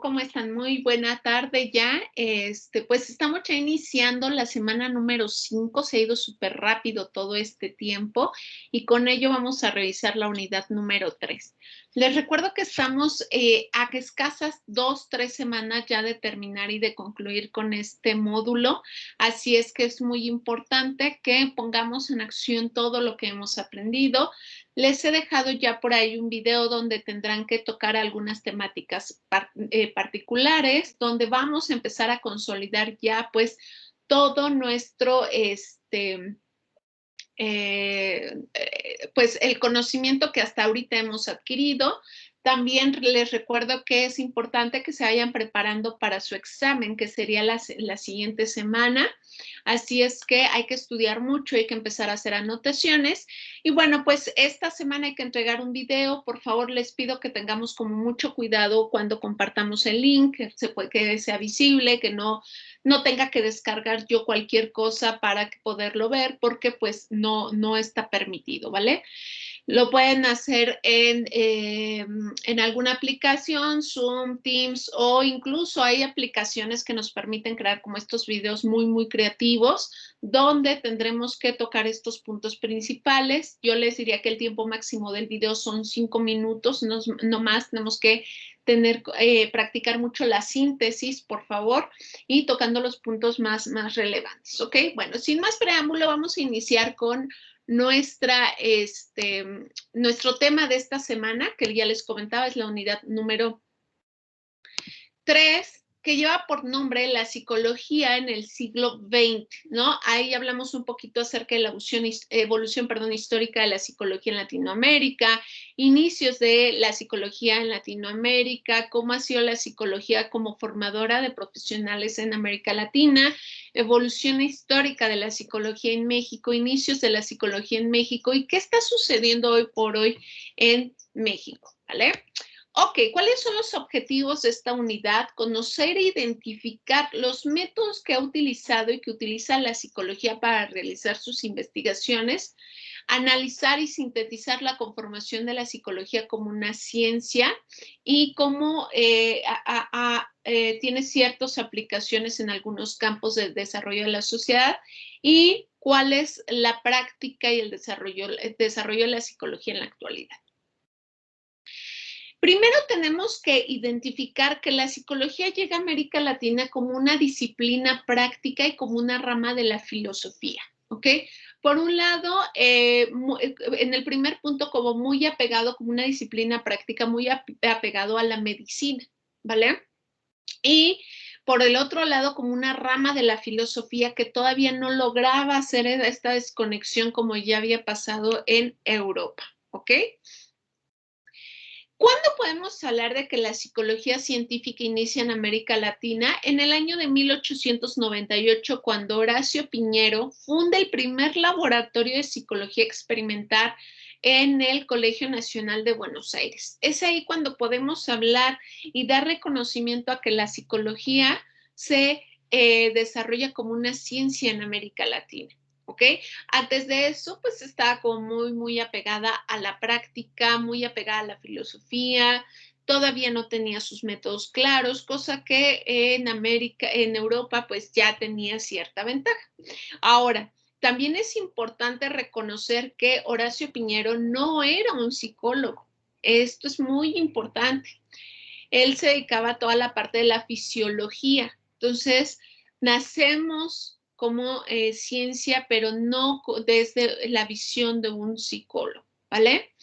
¿Cómo están? Muy buena tarde ya. Pues estamos ya iniciando la semana número 5. Se ha ido súper rápido todo este tiempo y con ello vamos a revisar la unidad número 3. Les recuerdo que estamos a escasas 2, 3 semanas ya de terminar y de concluir con este módulo. Así es que es muy importante que pongamos en acción todo lo que hemos aprendido. Les he dejado ya por ahí un video donde tendrán que tocar algunas temáticas particulares, donde vamos a empezar a consolidar ya pues todo nuestro, pues el conocimiento que hasta ahorita hemos adquirido. También les recuerdo que es importante que se vayan preparando para su examen, que sería la siguiente semana. Así es que hay que estudiar mucho, hay que empezar a hacer anotaciones. Y bueno, pues esta semana hay que entregar un video. Por favor, les pido que tengamos como mucho cuidado cuando compartamos el link, que sea visible, que no tenga que descargar yo cualquier cosa para poderlo ver, porque pues no está permitido, ¿vale? Lo pueden hacer en alguna aplicación, Zoom, Teams, o incluso hay aplicaciones que nos permiten crear como estos videos muy, muy creativos, donde tendremos que tocar estos puntos principales. Yo les diría que el tiempo máximo del video son 5 minutos, no más. Tenemos que practicar mucho la síntesis, por favor, y tocando los puntos más relevantes, ¿ok? Bueno, sin más preámbulo, vamos a iniciar con nuestro tema de esta semana, que ya les comentaba, es la unidad número 3, que lleva por nombre la psicología en el siglo XX, ¿no? Ahí hablamos un poquito acerca de la evolución histórica de la psicología en Latinoamérica, inicios de la psicología en Latinoamérica, cómo ha sido la psicología como formadora de profesionales en América Latina, evolución histórica de la psicología en México, inicios de la psicología en México y qué está sucediendo hoy por hoy en México, ¿vale? Ok, ¿cuáles son los objetivos de esta unidad? Conocer e identificar los métodos que ha utilizado y que utiliza la psicología para realizar sus investigaciones, analizar y sintetizar la conformación de la psicología como una ciencia y cómo tiene ciertas aplicaciones en algunos campos del desarrollo de la sociedad y cuál es la práctica y el desarrollo de la psicología en la actualidad. Primero tenemos que identificar que la psicología llega a América Latina como una disciplina práctica y como una rama de la filosofía, ¿ok? Por un lado, en el primer punto, como muy apegado, como una disciplina práctica, muy apegado a la medicina, ¿vale? Y por el otro lado, como una rama de la filosofía que todavía no lograba hacer esta desconexión como ya había pasado en Europa, ¿ok? ¿Cuándo podemos hablar de que la psicología científica inicia en América Latina? En el año de 1898, cuando Horacio Piñero funda el primer laboratorio de psicología experimental en el Colegio Nacional de Buenos Aires. Es ahí cuando podemos hablar y dar reconocimiento a que la psicología se desarrolla como una ciencia en América Latina. ¿Ok? Antes de eso, pues estaba como muy apegada a la práctica, muy apegada a la filosofía, todavía no tenía sus métodos claros, cosa que en Europa, pues ya tenía cierta ventaja. Ahora, también es importante reconocer que Horacio Piñero no era un psicólogo. Esto es muy importante. Él se dedicaba a toda la parte de la fisiología. Entonces, nacemos como ciencia, pero no desde la visión de un psicólogo, ¿vale?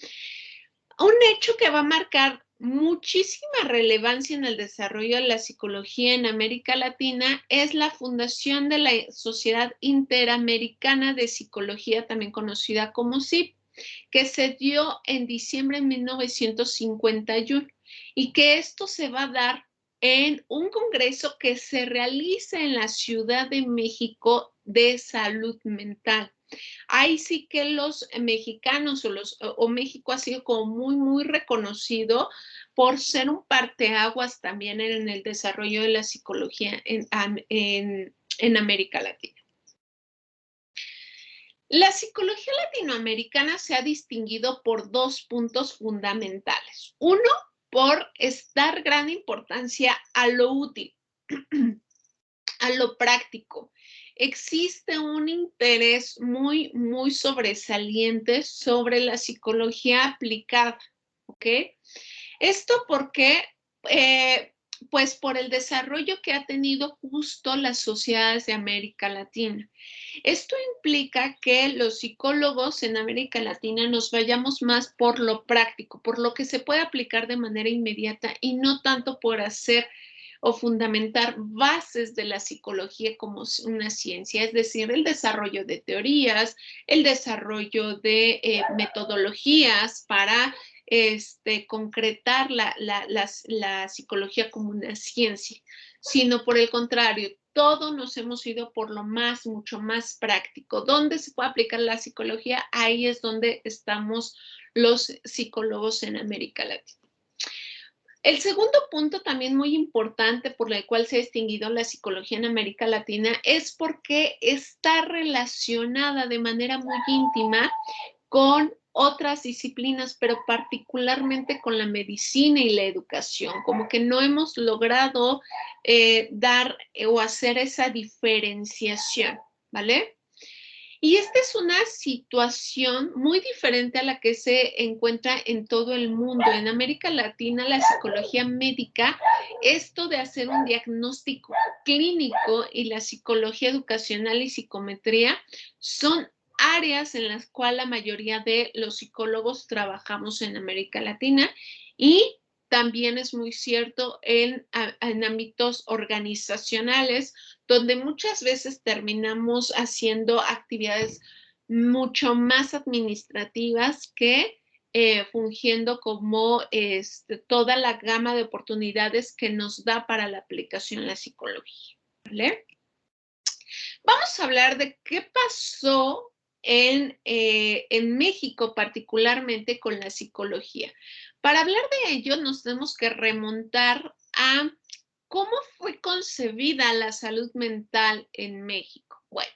Un hecho que va a marcar muchísima relevancia en el desarrollo de la psicología en América Latina es la fundación de la Sociedad Interamericana de Psicología, también conocida como SIP, que se dio en diciembre de 1951 y que esto se va a dar en un congreso que se realiza en la Ciudad de México de salud mental. Ahí sí que los mexicanos o México ha sido como muy reconocido por ser un parteaguas también en el desarrollo de la psicología en América Latina. La psicología latinoamericana se ha distinguido por dos puntos fundamentales. Uno, por dar gran importancia a lo útil, a lo práctico. Existe un interés muy, muy sobresaliente sobre la psicología aplicada, ¿ok? Esto porque, pues por el desarrollo que ha tenido justo las sociedades de América Latina. Esto implica que los psicólogos en América Latina nos vayamos más por lo práctico, por lo que se puede aplicar de manera inmediata y no tanto por hacer o fundamentar bases de la psicología como una ciencia, es decir, el desarrollo de teorías, el desarrollo de metodologías para concretar la psicología como una ciencia, sino por el contrario, todos nos hemos ido por lo mucho más práctico. ¿Dónde se puede aplicar la psicología? Ahí es donde estamos los psicólogos en América Latina. El segundo punto también muy importante por el cual se ha distinguido la psicología en América Latina es porque está relacionada de manera muy íntima con otras disciplinas, pero particularmente con la medicina y la educación, como que no hemos logrado dar o hacer esa diferenciación, ¿vale? Y esta es una situación muy diferente a la que se encuentra en todo el mundo. En América Latina, la psicología médica, esto de hacer un diagnóstico clínico y la psicología educacional y psicometría son áreas en las cuales la mayoría de los psicólogos trabajamos en América Latina y también es muy cierto en ámbitos organizacionales, donde muchas veces terminamos haciendo actividades mucho más administrativas que fungiendo como toda la gama de oportunidades que nos da para la aplicación la psicología, ¿vale? Vamos a hablar de qué pasó en México, particularmente con la psicología. Para hablar de ello, nos tenemos que remontar a cómo fue concebida la salud mental en México. Bueno,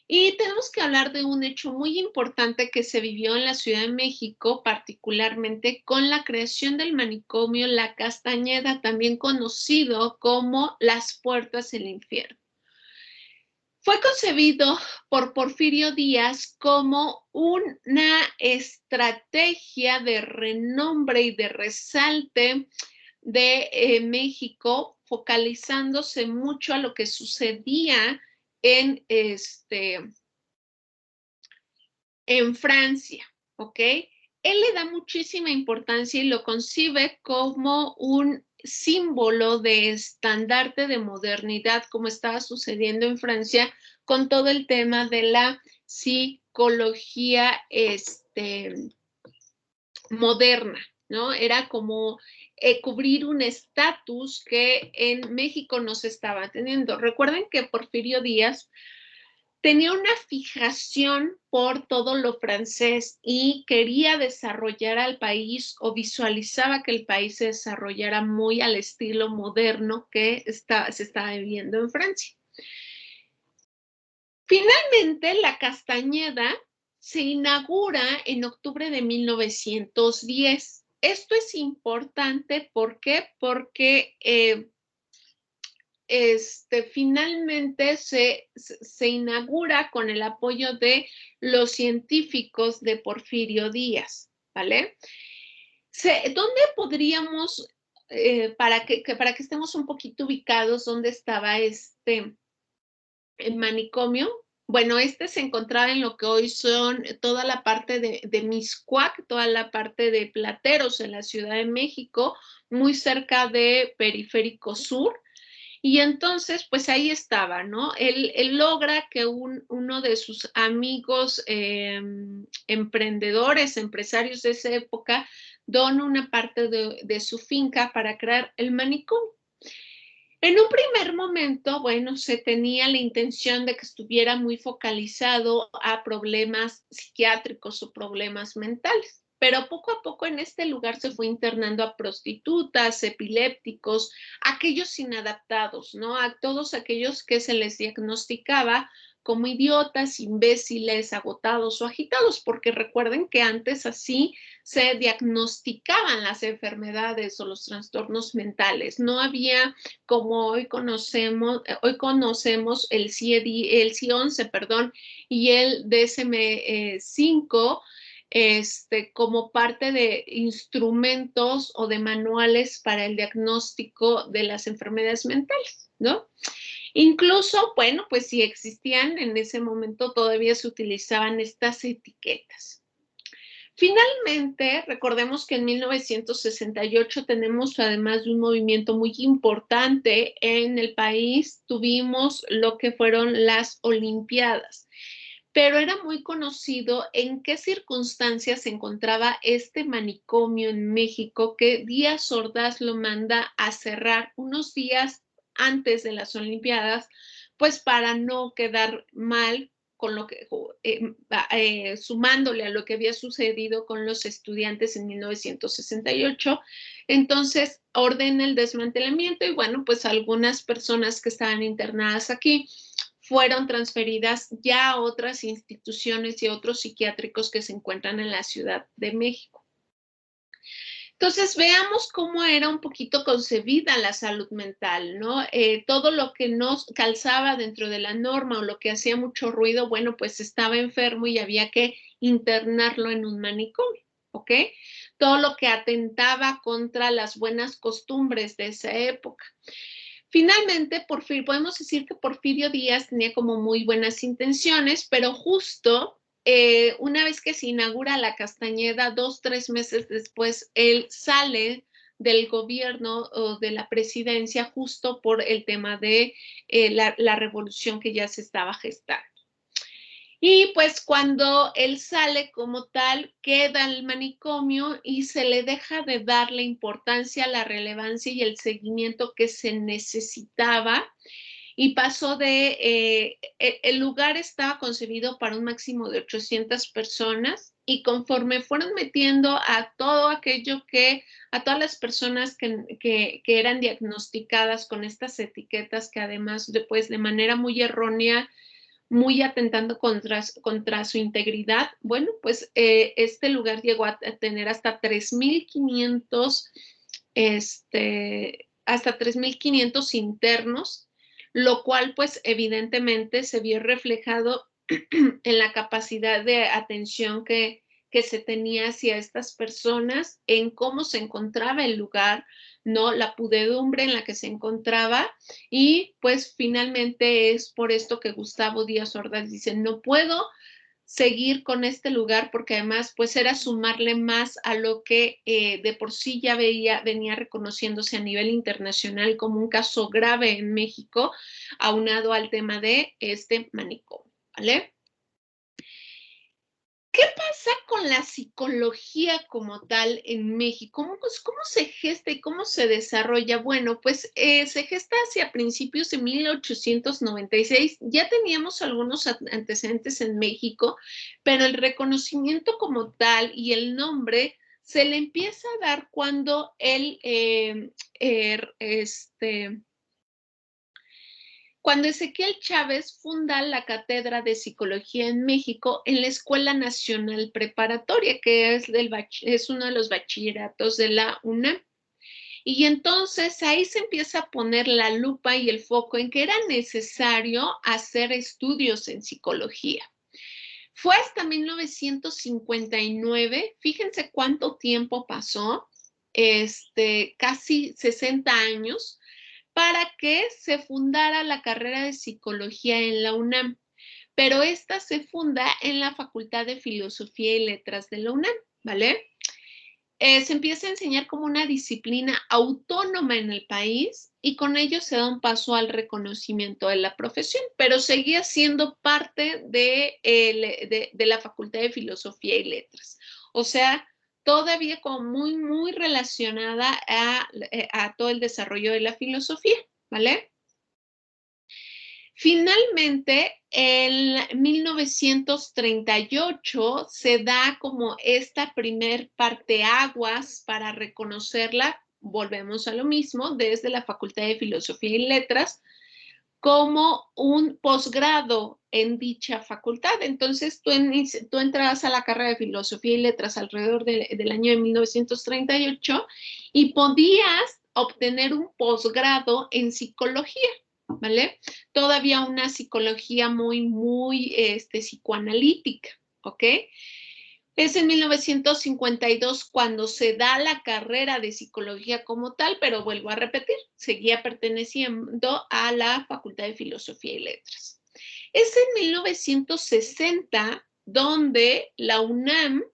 y tenemos que hablar de un hecho muy importante que se vivió en la Ciudad de México, particularmente con la creación del manicomio La Castañeda, también conocido como Las Puertas del Infierno. Fue concebido por Porfirio Díaz como una estrategia de renombre y de resalte de México, focalizándose mucho a lo que sucedía en, en Francia, ¿ok? Él le da muchísima importancia y lo concibe como un símbolo de estandarte de modernidad, como estaba sucediendo en Francia con todo el tema de la psicología moderna, ¿no? Era como cubrir un estatus que en México no se estaba teniendo. Recuerden que Porfirio Díaz tenía una fijación por todo lo francés y quería desarrollar al país o visualizaba que el país se desarrollara muy al estilo moderno que se estaba viviendo en Francia. Finalmente, la Castañeda se inaugura en octubre de 1910. Esto es importante, ¿por qué? Porque finalmente se inaugura con el apoyo de los científicos de Porfirio Díaz, ¿vale? ¿Dónde podríamos, para que estemos un poquito ubicados, dónde estaba el manicomio? Bueno, se encontraba en lo que hoy son toda la parte de Mixcoac, toda la parte de Plateros en la Ciudad de México, muy cerca de Periférico Sur. Y entonces, pues ahí estaba, ¿no? Él logra que uno de sus amigos emprendedores, empresarios de esa época, dona una parte de su finca para crear el manicomio. En un primer momento, bueno, se tenía la intención de que estuviera muy focalizado a problemas psiquiátricos o problemas mentales, pero poco a poco en este lugar se fue internando a prostitutas, epilépticos, aquellos inadaptados, ¿no? A todos aquellos que se les diagnosticaba como idiotas, imbéciles, agotados o agitados, porque recuerden que antes así se diagnosticaban las enfermedades o los trastornos mentales. No había como hoy conocemos el CIE-11, perdón, y el DSM-5 como parte de instrumentos o de manuales para el diagnóstico de las enfermedades mentales, ¿no? Incluso, bueno, pues si existían en ese momento todavía se utilizaban estas etiquetas. Finalmente, recordemos que en 1968 tenemos, además de un movimiento muy importante en el país, tuvimos lo que fueron las Olimpiadas. Pero era muy conocido en qué circunstancias se encontraba este manicomio en México, que Díaz Ordaz lo manda a cerrar unos días antes de las Olimpiadas, pues para no quedar mal con lo que, sumándole a lo que había sucedido con los estudiantes en 1968. Entonces ordena el desmantelamiento y bueno, pues algunas personas que estaban internadas aquí fueron transferidas ya a otras instituciones y otros psiquiátricos que se encuentran en la Ciudad de México. Entonces, veamos cómo era un poquito concebida la salud mental, ¿no? Todo lo que no calzaba dentro de la norma o lo que hacía mucho ruido, bueno, pues estaba enfermo y había que internarlo en un manicomio, ¿ok? Todo lo que atentaba contra las buenas costumbres de esa época. Finalmente, podemos decir que Porfirio Díaz tenía como muy buenas intenciones, pero justo una vez que se inaugura la Castañeda, 2, 3 meses después, él sale del gobierno o de la presidencia justo por el tema de la revolución que ya se estaba gestando. Y pues cuando él sale como tal, queda el manicomio y se le deja de dar la importancia, la relevancia y el seguimiento que se necesitaba. Y pasó el lugar estaba concebido para un máximo de 800 personas y conforme fueron metiendo a todo aquello a todas las personas que eran diagnosticadas con estas etiquetas que además después de manera muy errónea, muy atentando contra su integridad. Bueno, pues este lugar llegó a tener hasta 3,500 hasta 3,500 internos, lo cual pues evidentemente se vio reflejado en la capacidad de atención que se tenía hacia estas personas, en cómo se encontraba el lugar, ¿no? La pudedumbre en la que se encontraba y pues finalmente es por esto que Gustavo Díaz Ordaz dice, no puedo seguir con este lugar porque además pues era sumarle más a lo que de por sí ya venía reconociéndose a nivel internacional como un caso grave en México, aunado al tema de este manicomio, ¿vale? ¿Qué pasa con la psicología como tal en México? ¿Cómo se gesta y cómo se desarrolla? Bueno, pues se gesta hacia principios de 1896. Ya teníamos algunos antecedentes en México, pero el reconocimiento como tal y el nombre se le empieza a dar cuando cuando Ezequiel Chávez funda la Cátedra de Psicología en México en la Escuela Nacional Preparatoria, que es uno de los bachilleratos de la UNAM. Y entonces ahí se empieza a poner la lupa y el foco en que era necesario hacer estudios en psicología. Fue hasta 1959, fíjense cuánto tiempo pasó, casi 60 años, para que se fundara la carrera de psicología en la UNAM, pero esta se funda en la Facultad de Filosofía y Letras de la UNAM, ¿vale? Se empieza a enseñar como una disciplina autónoma en el país y con ello se da un paso al reconocimiento de la profesión, pero seguía siendo parte de la Facultad de Filosofía y Letras. O sea, todavía como muy, muy relacionada a todo el desarrollo de la filosofía, ¿vale? Finalmente, en 1938 se da como esta primer parteaguas para reconocerla, volvemos a lo mismo, desde la Facultad de Filosofía y Letras, como un posgrado en dicha facultad. Entonces, tú entrabas a la carrera de Filosofía y Letras alrededor del año de 1938 y podías obtener un posgrado en psicología, ¿vale? Todavía una psicología muy psicoanalítica, ¿ok? Es en 1952 cuando se da la carrera de psicología como tal, pero vuelvo a repetir, seguía perteneciendo a la Facultad de Filosofía y Letras. Es en 1960 donde la UNAM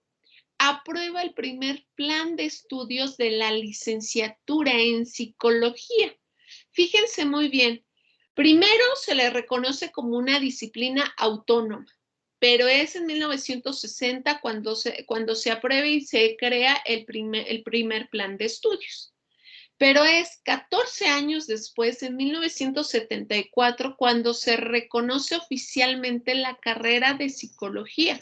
aprueba el primer plan de estudios de la licenciatura en psicología. Fíjense muy bien, primero se le reconoce como una disciplina autónoma, pero es en 1960 cuando se aprueba y se crea el primer plan de estudios. Pero es 14 años después, en 1974, cuando se reconoce oficialmente la carrera de psicología.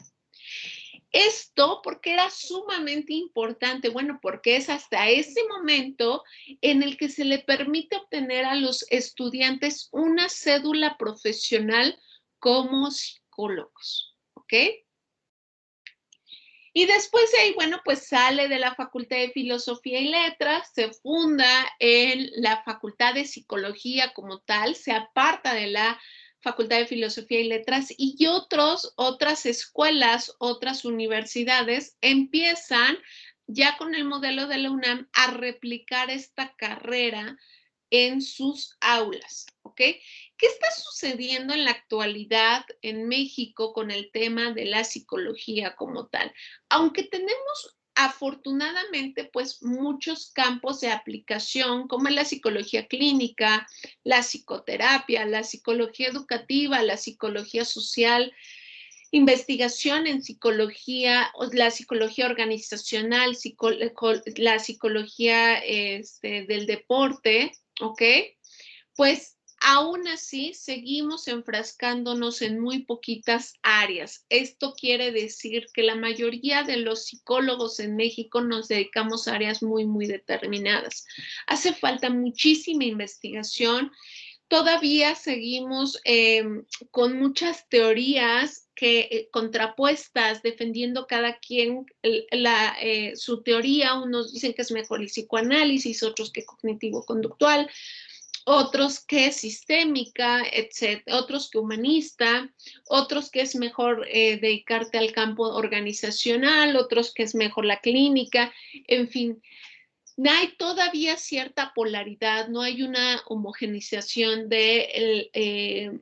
Esto porque era sumamente importante, bueno, porque es hasta ese momento en el que se le permite obtener a los estudiantes una cédula profesional como psicólogos, ¿ok? Y después de ahí, bueno, pues sale de la Facultad de Filosofía y Letras, se funda en la Facultad de Psicología como tal, se aparta de la Facultad de Filosofía y Letras y otras escuelas, otras universidades empiezan ya con el modelo de la UNAM a replicar esta carrera en sus aulas, ¿ok? ¿Qué está sucediendo en la actualidad en México con el tema de la psicología como tal? Aunque tenemos afortunadamente pues muchos campos de aplicación como la psicología clínica, la psicoterapia, la psicología educativa, la psicología social, investigación en psicología, la psicología organizacional, la psicología del deporte, ¿ok? Pues aún así seguimos enfrascándonos en muy poquitas áreas. Esto quiere decir que la mayoría de los psicólogos en México nos dedicamos a áreas muy determinadas. Hace falta muchísima investigación. Todavía seguimos con muchas teorías contrapuestas, defendiendo cada quien su teoría. Unos dicen que es mejor el psicoanálisis, otros que cognitivo-conductual, otros que sistémica, etcétera, otros que humanista, otros que es mejor dedicarte al campo organizacional, otros que es mejor la clínica, en fin. Hay todavía cierta polaridad, no hay una homogeneización de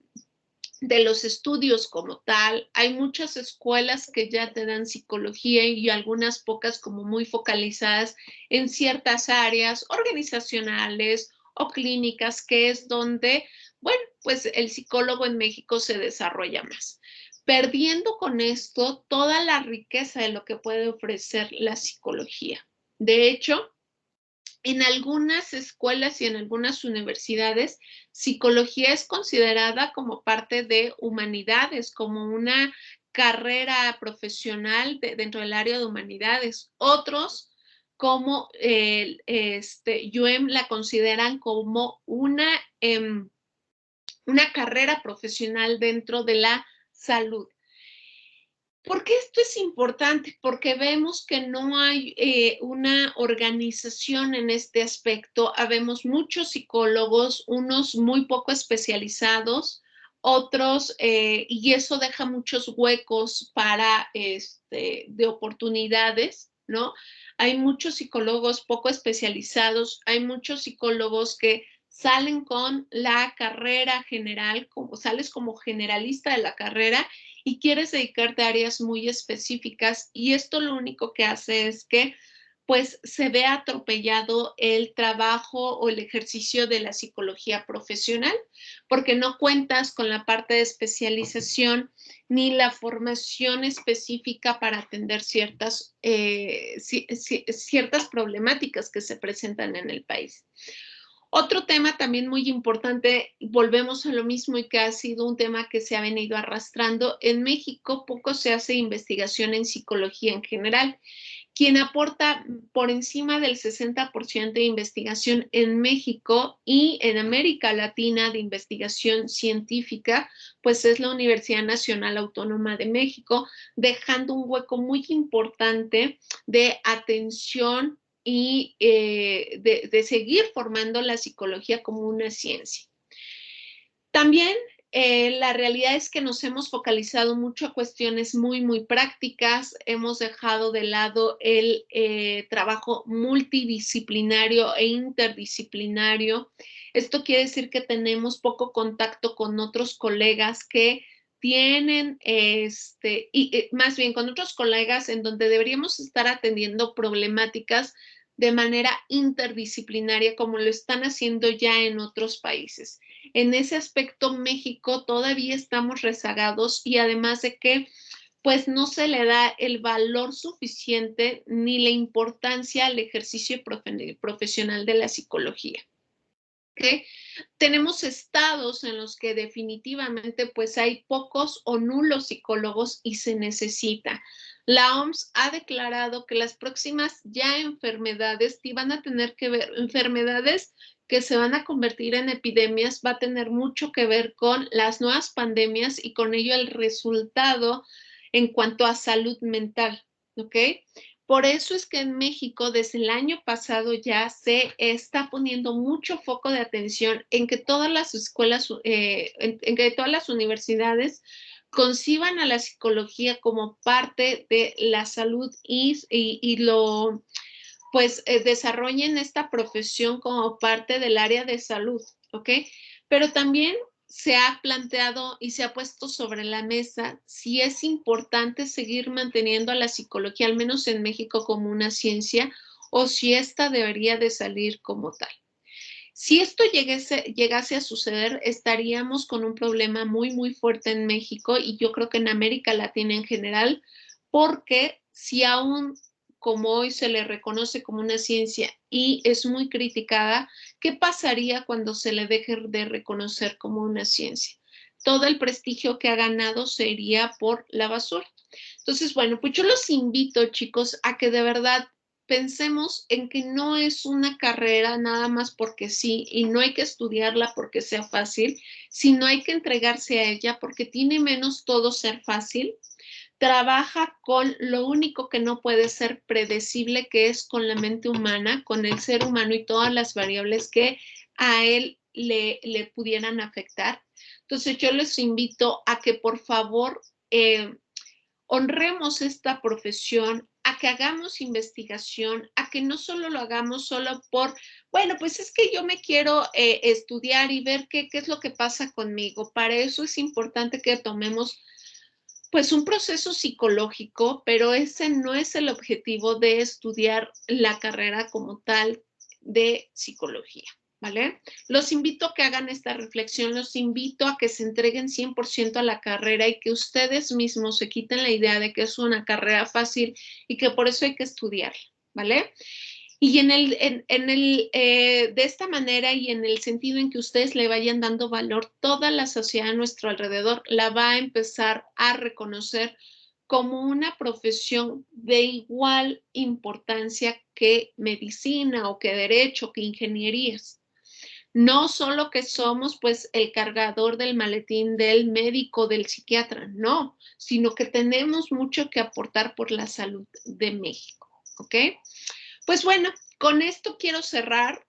los estudios como tal. Hay muchas escuelas que ya te dan psicología y algunas pocas como muy focalizadas en ciertas áreas organizacionales o clínicas, que es donde, bueno, pues el psicólogo en México se desarrolla más, perdiendo con esto toda la riqueza de lo que puede ofrecer la psicología. De hecho, en algunas escuelas y en algunas universidades, psicología es considerada como parte de humanidades, como una carrera profesional dentro del área de humanidades. Otros, como UEM, la consideran como una carrera profesional dentro de la salud. ¿Por qué esto es importante? Porque vemos que no hay una organización en este aspecto. Habemos muchos psicólogos, unos muy poco especializados, otros, y eso deja muchos huecos para, de oportunidades, ¿no? Hay muchos psicólogos poco especializados, hay muchos psicólogos que salen con la carrera general, como sales como generalista de la carrera y quieres dedicarte a áreas muy específicas, y esto lo único que hace es que pues se ve atropellado el trabajo o el ejercicio de la psicología profesional, porque no cuentas con la parte de especialización ni la formación específica para atender ciertas problemáticas que se presentan en el país. Otro tema también muy importante, volvemos a lo mismo y que ha sido un tema que se ha venido arrastrando. En México poco se hace investigación en psicología en general. quien aporta por encima del 60% de investigación en México y en América Latina de investigación científica, pues es la Universidad Nacional Autónoma de México, dejando un hueco muy importante de atención y de seguir formando la psicología como una ciencia. También la realidad es que nos hemos focalizado mucho a cuestiones muy prácticas, hemos dejado de lado el trabajo multidisciplinario e interdisciplinario. Esto quiere decir que tenemos poco contacto con otros colegas que tienen, más bien con otros colegas en donde deberíamos estar atendiendo problemáticas de manera interdisciplinaria como lo están haciendo ya en otros países. En ese aspecto, México todavía estamos rezagados y además de que pues no se le da el valor suficiente ni la importancia al ejercicio profesional de la psicología. ¿Okay? Tenemos estados en los que definitivamente pues hay pocos o nulos psicólogos y se necesita. La OMS ha declarado que las próximas ya enfermedades y van a tener que ver, enfermedades que se van a convertir en epidemias, va a tener mucho que ver con las nuevas pandemias y con ello el resultado en cuanto a salud mental, ¿ok? Por eso es que en México desde el año pasado ya se está poniendo mucho foco de atención en que todas las escuelas, en que todas las universidades conciban a la psicología como parte de la salud y lo, pues, desarrollen esta profesión como parte del área de salud, ¿ok? Pero también se ha planteado y se ha puesto sobre la mesa si es importante seguir manteniendo a la psicología, al menos en México, como una ciencia o si esta debería de salir como tal. Si esto llegase a suceder, estaríamos con un problema muy fuerte en México y yo creo que en América Latina en general, porque si aún como hoy se le reconoce como una ciencia y es muy criticada, ¿qué pasaría cuando se le deje de reconocer como una ciencia? Todo el prestigio que ha ganado se iría por la basura. Entonces, bueno, pues yo los invito, chicos, a que de verdad pensemos en que no es una carrera nada más porque sí y no hay que estudiarla porque sea fácil, sino hay que entregarse a ella porque tiene menos todo ser fácil. Trabaja con lo único que no puede ser predecible, que es con la mente humana, con el ser humano y todas las variables que a él le pudieran afectar. Entonces yo les invito a que por favor honremos esta profesión, a que hagamos investigación, a que no solo lo hagamos solo por, bueno, pues es que yo me quiero estudiar y ver qué es lo que pasa conmigo. Para eso es importante que tomemos pues un proceso psicológico, pero ese no es el objetivo de estudiar la carrera como tal de psicología. ¿Vale? Los invito a que hagan esta reflexión, los invito a que se entreguen 100% a la carrera y que ustedes mismos se quiten la idea de que es una carrera fácil y que por eso hay que estudiarla, ¿vale? Y de esta manera y en el sentido en que ustedes le vayan dando valor, toda la sociedad a nuestro alrededor la va a empezar a reconocer como una profesión de igual importancia que medicina o que derecho, que ingenierías. No solo que somos pues el cargador del maletín del médico, del psiquiatra, no, sino que tenemos mucho que aportar por la salud de México, ¿ok? Pues bueno, con esto quiero cerrar.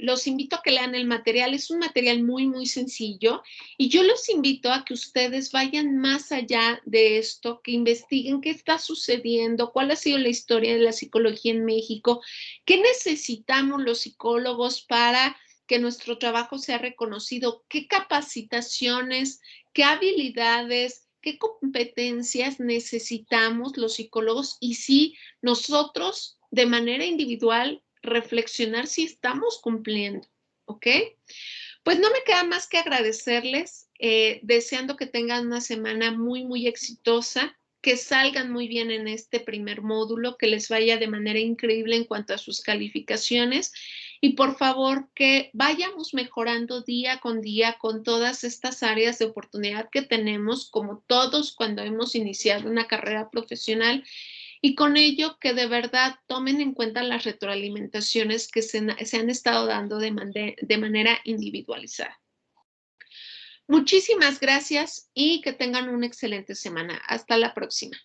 Los invito a que lean el material. Es un material muy sencillo y yo los invito a que ustedes vayan más allá de esto, que investiguen qué está sucediendo, cuál ha sido la historia de la psicología en México, qué necesitamos los psicólogos para que nuestro trabajo sea reconocido, qué capacitaciones, qué habilidades, qué competencias necesitamos los psicólogos y si nosotros de manera individual reflexionar si estamos cumpliendo, ¿ok? Pues no me queda más que agradecerles, deseando que tengan una semana muy exitosa, que salgan muy bien en este primer módulo, que les vaya de manera increíble en cuanto a sus calificaciones y por favor que vayamos mejorando día con día con todas estas áreas de oportunidad que tenemos, como todos cuando hemos iniciado una carrera profesional y con ello que de verdad tomen en cuenta las retroalimentaciones que se han estado dando de manera individualizada. Muchísimas gracias y que tengan una excelente semana. Hasta la próxima.